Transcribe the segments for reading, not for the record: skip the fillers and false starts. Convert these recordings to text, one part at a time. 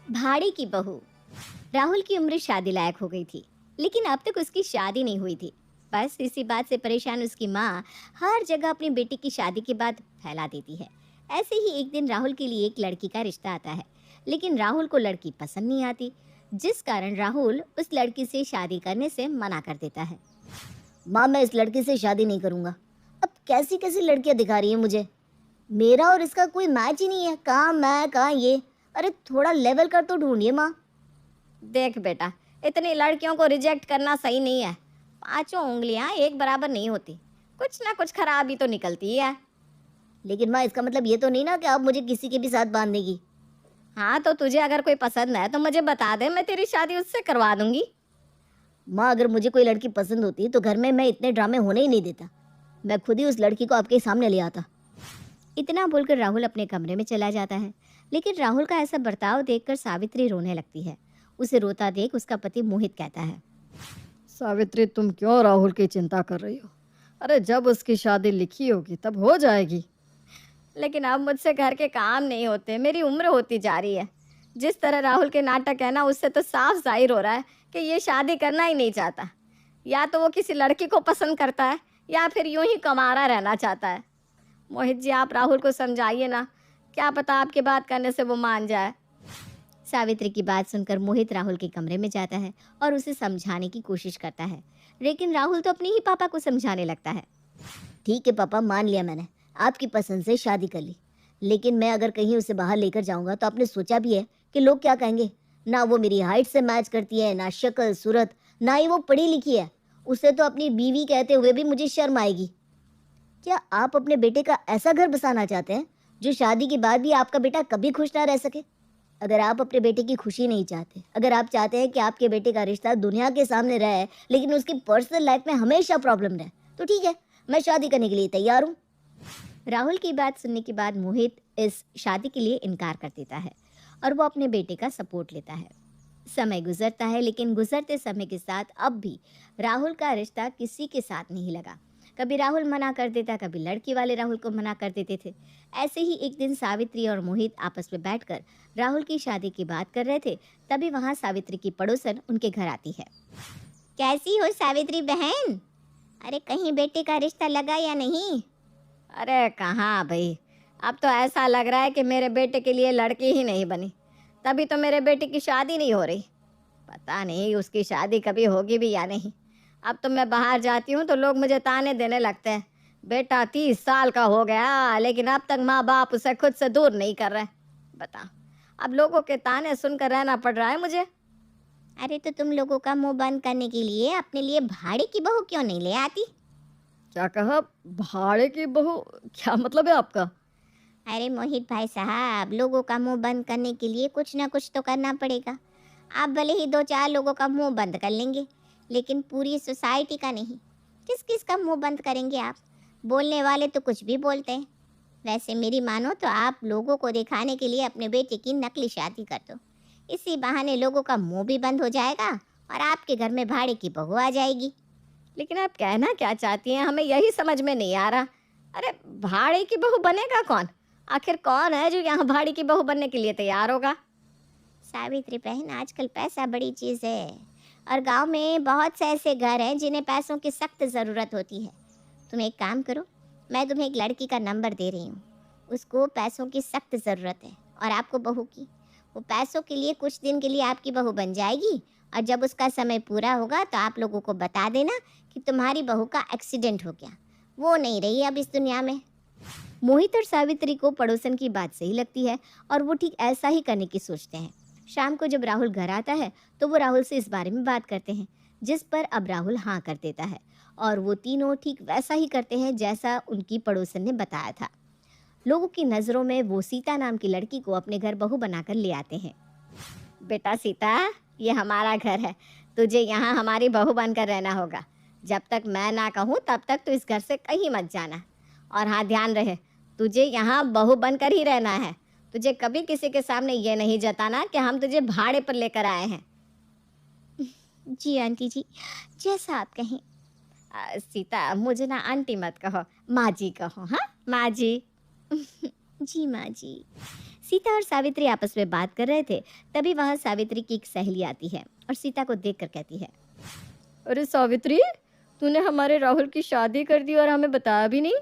भाड़े की बहू। राहुल की उम्र शादी लायक हो गई थी, लेकिन अब तक उसकी शादी नहीं हुई थी। बस इसी बात से परेशान उसकी माँ हर जगह अपनी बेटी की शादी की बात फैला देती है। ऐसे ही एक दिन राहुल के लिए एक लड़की का रिश्ता आता है, लेकिन राहुल को लड़की पसंद नहीं आती, जिस कारण राहुल उस लड़की से शादी करने से मना कर देता है। माँ, मैं इस लड़के से शादी नहीं करूंगा। अब कैसी कैसी लड़कियां दिखा रही है मुझे। मेरा और इसका कोई मैच ही नहीं है। कहाँ मैं कहाँ ये। अरे थोड़ा लेवल कर तो ढूंढिए माँ। देख बेटा, इतनी लड़कियों को रिजेक्ट करना सही नहीं है। पांचों उंगलियां एक बराबर नहीं होती, कुछ ना कुछ खराबी तो निकलती है। लेकिन माँ, इसका मतलब ये तो नहीं ना कि आप मुझे किसी के भी साथ बांध देगी। हाँ, तो तुझे अगर कोई पसंद है तो मुझे बता दे, मैं तेरी शादी उससे करवा दूंगी। माँ, अगर मुझे कोई लड़की पसंद होती तो घर में मैं इतने ड्रामे होने ही नहीं देता। मैं खुद ही उस लड़की को आपके सामने ले आता। इतना बोलकर राहुल अपने कमरे में चला जाता है, लेकिन राहुल का ऐसा बर्ताव देखकर सावित्री रोने लगती है। उसे रोता देख उसका पति मोहित कहता है, सावित्री, तुम क्यों राहुल की चिंता कर रही हो? अरे जब उसकी शादी लिखी होगी तब हो जाएगी। लेकिन अब मुझसे घर के काम नहीं होते, मेरी उम्र होती जा रही है। जिस तरह राहुल के नाटक है ना, उससे तो साफ जाहिर हो रहा है कि ये शादी करना ही नहीं चाहता। या तो वो किसी लड़की को पसंद करता है, या फिर यूं ही कमारा रहना चाहता है। मोहित जी, आप राहुल को समझाइए ना, क्या पता आपकी बात करने से वो मान जाए। सावित्री की बात सुनकर मोहित राहुल के कमरे में जाता है और उसे समझाने की कोशिश करता है, लेकिन राहुल तो अपने ही पापा को समझाने लगता है। ठीक है पापा, मान लिया मैंने। आपकी पसंद से शादी कर ली। लेकिन मैं अगर कहीं उसे बाहर लेकर जाऊंगा तो आपने सोचा भी है कि लोग क्या कहेंगे? ना वो मेरी हाइट से मैच करती है, ना शक्ल सूरत, ना ही वो पढ़ी लिखी है। उसे तो अपनी बीवी कहते हुए भी मुझे शर्म आएगी। क्या आप अपने बेटे का ऐसा घर बसाना चाहते हैं जो शादी के बाद भी आपका बेटा कभी खुश ना रह सके? अगर आप अपने बेटे की खुशी नहीं चाहते, अगर आप चाहते हैं कि आपके बेटे का रिश्ता दुनिया के सामने रहे लेकिन उसकी पर्सनल लाइफ में हमेशा प्रॉब्लम रहे, तो ठीक है, मैं शादी करने के लिए तैयार हूँ। राहुल की बात सुनने के बाद मोहित इस शादी के लिए इनकार कर देता है और वो अपने बेटे का सपोर्ट लेता है। समय गुजरता है, लेकिन गुजरते समय के साथ अब भी राहुल का रिश्ता किसी के साथ नहीं लगा। कभी राहुल मना कर देता, कभी लड़की वाले राहुल को मना कर देते थे। ऐसे ही एक दिन सावित्री और मोहित आपस में बैठकर राहुल की शादी की बात कर रहे थे। तभी वहाँ सावित्री की पड़ोसन उनके घर आती है। कैसी हो सावित्री बहन? अरे कहीं बेटे का रिश्ता लगा या नहीं? अरे कहाँ भाई, अब तो ऐसा लग रहा है कि मेरे बेटे के लिए लड़की ही नहीं बनी, तभी तो मेरे बेटे की शादी नहीं हो रही। पता नहीं उसकी शादी कभी होगी भी या नहीं। अब तो मैं बाहर जाती हूँ तो लोग मुझे ताने देने लगते हैं, बेटा 30 साल का हो गया लेकिन अब तक माँ बाप उसे खुद से दूर नहीं कर रहे। बता, अब लोगों के ताने सुनकर रहना पड़ रहा है मुझे। अरे तो तुम लोगों का मुंह बंद करने के लिए अपने लिए भाड़े की बहू क्यों नहीं ले आती? क्या कहा? भाड़े की बहू? क्या मतलब है आपका? अरे मोहित भाई साहब, लोगों का मुंह बंद करने के लिए कुछ ना कुछ तो करना पड़ेगा। आप भले ही 2-4 लोगों का मुंह बंद कर लेंगे, लेकिन पूरी सोसाइटी का नहीं। किस किस का मुंह बंद करेंगे आप? बोलने वाले तो कुछ भी बोलते हैं। वैसे मेरी मानो तो आप लोगों को दिखाने के लिए अपने बेटे की नकली शादी कर दो। इसी बहाने लोगों का मुंह भी बंद हो जाएगा और आपके घर में भाड़े की बहू आ जाएगी। लेकिन आप कहना क्या चाहती हैं, हमें यही समझ में नहीं आ रहा। अरे भाड़े की बहू बनेगा कौन? आखिर कौन है जो यहाँ भाड़ी की बहू बनने के लिए तैयार होगा? सावित्री बहन, आजकल पैसा बड़ी चीज़ है और गांव में बहुत से ऐसे घर हैं जिन्हें पैसों की सख्त ज़रूरत होती है। तुम एक काम करो, मैं तुम्हें एक लड़की का नंबर दे रही हूँ। उसको पैसों की सख्त ज़रूरत है और आपको बहू की। वो पैसों के लिए कुछ दिन के लिए आपकी बहू बन जाएगी और जब उसका समय पूरा होगा तो आप लोगों को बता देना कि तुम्हारी बहू का एक्सीडेंट हो गया, वो नहीं रही अब इस दुनिया में। मोहित और सावित्री को पड़ोसन की बात सही लगती है और वो ठीक ऐसा ही करने की सोचते हैं। शाम को जब राहुल घर आता है तो वो राहुल से इस बारे में बात करते हैं, जिस पर अब राहुल हाँ कर देता है और वो तीनों ठीक वैसा ही करते हैं जैसा उनकी पड़ोसन ने बताया था। लोगों की नज़रों में वो सीता नाम की लड़की को अपने घर बहू बनाकर ले आते हैं। बेटा सीता, ये हमारा घर है, तुझे यहाँ हमारी बहू बनकर रहना होगा। जब तक मैं ना कहूँ तब तक तू इस घर से कहीं मत जाना। और हाँ, ध्यान रहे, तुझे यहाँ बहू बनकर ही रहना है। तुझे कभी किसी के सामने ये नहीं जताना कि हम तुझे भाड़े पर लेकर आए हैं। जी आंटी जी, जैसा आप कहें। सीता, मुझे ना आंटी मत कहो, माँ जी कहो। हाँ माँ जी। जी माँ जी। सीता और सावित्री आपस में बात कर रहे थे, तभी वहां सावित्री की एक सहेली आती है और सीता को देखकर कहती है, अरे सावित्री, तूने हमारे राहुल की शादी कर दी और हमें बताया भी नहीं।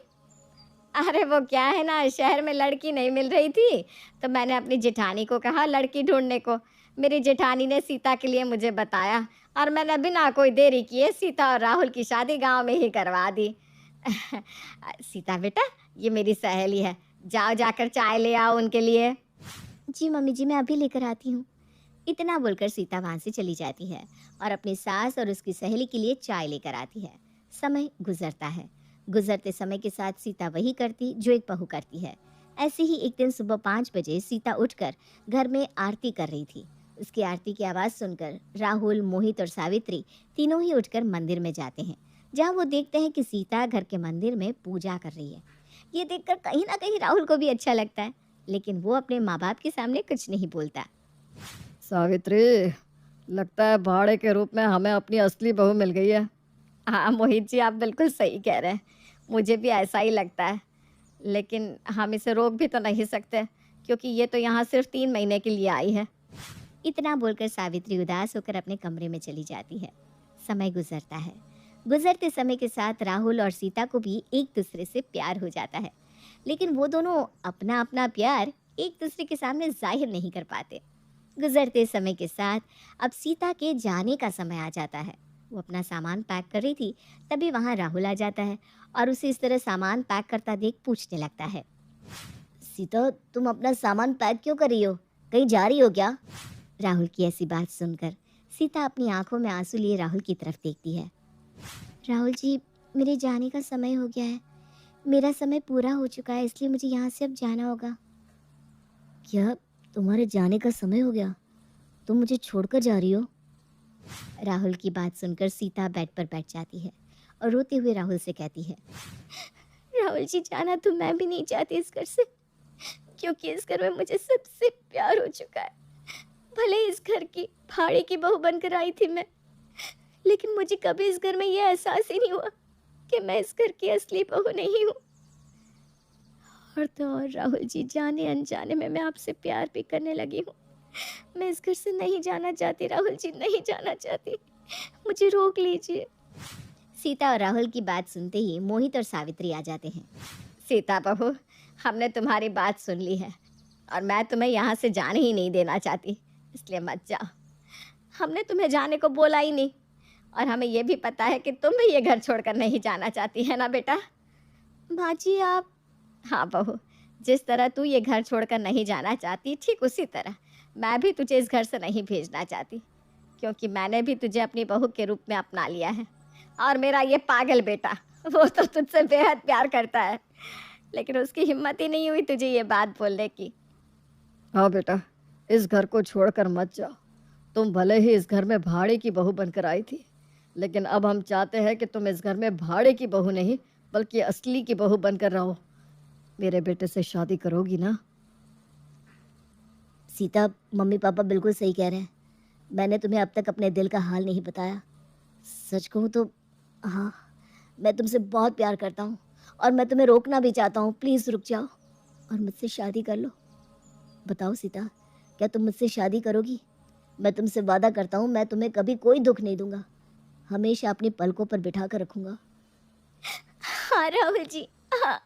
अरे वो क्या है ना, शहर में लड़की नहीं मिल रही थी, तो मैंने अपनी जेठानी को कहा लड़की ढूंढने को। मेरी जेठानी ने सीता के लिए मुझे बताया और मैंने बिना कोई देरी किए सीता और राहुल की शादी गांव में ही करवा दी। सीता बेटा, ये मेरी सहेली है, जाओ जाकर चाय ले आओ उनके लिए। जी मम्मी जी, मैं अभी लेकर आती हूँ। इतना बोलकर सीता वहां से चली जाती है और अपनी सास और उसकी सहेली के लिए चाय लेकर आती है। समय गुजरता है। गुजरते समय के साथ सीता वही करती जो एक बहू करती है। ऐसे ही एक दिन सुबह 5 बजे सीता उठकर घर में आरती कर रही थी। उसकी आरती की आवाज़ सुनकर राहुल, मोहित और सावित्री तीनों ही उठकर मंदिर में जाते हैं, जहाँ वो देखते हैं कि सीता घर के मंदिर में पूजा कर रही है। ये देखकर कहीं ना कहीं राहुल को भी अच्छा लगता है, लेकिन वो अपने माँ बाप के सामने कुछ नहीं बोलता। सावित्री, लगता है भाड़े के रूप में हमें अपनी असली बहू मिल गई है। हाँ मोहित जी, आप बिल्कुल सही कह रहे हैं, मुझे भी ऐसा ही लगता है। लेकिन हम इसे रोक भी तो नहीं सकते, क्योंकि ये तो यहाँ सिर्फ 3 महीने के लिए आई है। इतना बोलकर सावित्री उदास होकर अपने कमरे में चली जाती है। समय गुजरता है। गुजरते समय के साथ राहुल और सीता को भी एक दूसरे से प्यार हो जाता है, लेकिन वो दोनों अपना अपना प्यार एक दूसरे के सामने जाहिर नहीं कर पाते। गुजरते समय के साथ अब सीता के जाने का समय आ जाता है। वो अपना सामान पैक कर रही थी, तभी वहाँ राहुल आ जाता है और उसे इस तरह सामान पैक करता देख पूछने लगता है, सीता, तुम अपना सामान पैक क्यों कर रही हो? कहीं जा रही हो क्या? राहुल की ऐसी बात सुनकर सीता अपनी आंखों में आंसू लिए राहुल की तरफ देखती है। राहुल जी, मेरे जाने का समय हो गया है। मेरा समय पूरा हो चुका है, इसलिए मुझे यहाँ से अब जाना होगा। क्या तुम्हारे जाने का समय हो गया? तुम मुझे छोड़कर जा रही हो? राहुल की बात सुनकर सीता बेड पर बैठ जाती है और रोते हुए राहुल से कहती है, राहुल जी, जाना तो मैं भी नहीं चाहती इस घर से, क्योंकि इस घर में मुझे सबसे प्यार हो चुका है। भले इस घर की भाड़े की बहू बनकर आई थी मैं, लेकिन मुझे कभी इस घर में यह एहसास ही नहीं हुआ कि मैं इस घर की असली बहू नहीं हूँ। और तो और राहुल जी, जाने अनजाने में मैं आपसे प्यार भी करने लगी हूँ। मैं इस घर से नहीं जाना चाहती राहुल जी, नहीं जाना चाहती, मुझे रोक लीजिए। सीता और राहुल की बात सुनते ही मोहित और सावित्री आ जाते हैं। सीता बहू, हमने तुम्हारी बात सुन ली है और मैं तुम्हें यहाँ से जाने ही नहीं देना चाहती, इसलिए मत जाओ। हमने तुम्हें जाने को बोला ही नहीं, और हमें ये भी पता है कि तुम भी ये घर छोड़कर नहीं जाना चाहती है ना बेटा? बाजी आप। हाँ बहू, जिस तरह तू ये घर छोड़कर नहीं जाना चाहती, ठीक उसी तरह मैं भी तुझे इस घर से नहीं भेजना चाहती, क्योंकि मैंने भी तुझे अपनी बहू के रूप में अपना लिया है। और मेरा ये पागल बेटा, वो तो तुझसे बेहद प्यार करता है, लेकिन उसकी हिम्मत ही नहीं हुई तुझे ये बात बोलने की। हाँ बेटा, इस घर को छोड़कर मत जाओ। तुम भले ही इस घर में भाड़े की बहू बनकर आई थी, लेकिन अब हम चाहते हैं कि तुम इस घर में भाड़े की बहू नहीं बल्कि असली की बहू बनकर रहो। मेरे बेटे से शादी करोगी ना? सीता, मम्मी पापा बिल्कुल सही कह रहे हैं। मैंने तुम्हें अब तक अपने दिल का हाल नहीं बताया। सच कहूँ तो हाँ, मैं तुमसे बहुत प्यार करता हूँ और मैं तुम्हें रोकना भी चाहता हूँ। प्लीज़ रुक जाओ और मुझसे शादी कर लो। बताओ सीता, क्या तुम मुझसे शादी करोगी? मैं तुमसे वादा करता हूँ, मैं तुम्हें कभी कोई दुख नहीं दूंगा, हमेशा अपनी पलकों पर बिठा कर रखूंगा। हाँ राहुल जी, हाँ।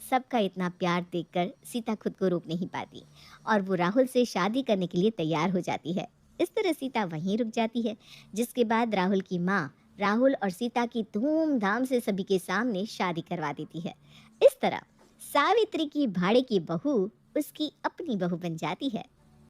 सबका इतना प्यार देखकर सीता खुद को रोक नहीं पाती और वो राहुल से शादी करने के लिए तैयार हो जाती है। इस तरह सीता वहीं रुक जाती है, जिसके बाद राहुल की माँ राहुल और सीता की धूमधाम से सभी के सामने शादी करवा देती है। इस तरह सावित्री की भाड़े की बहू उसकी अपनी बहू बन जाती है।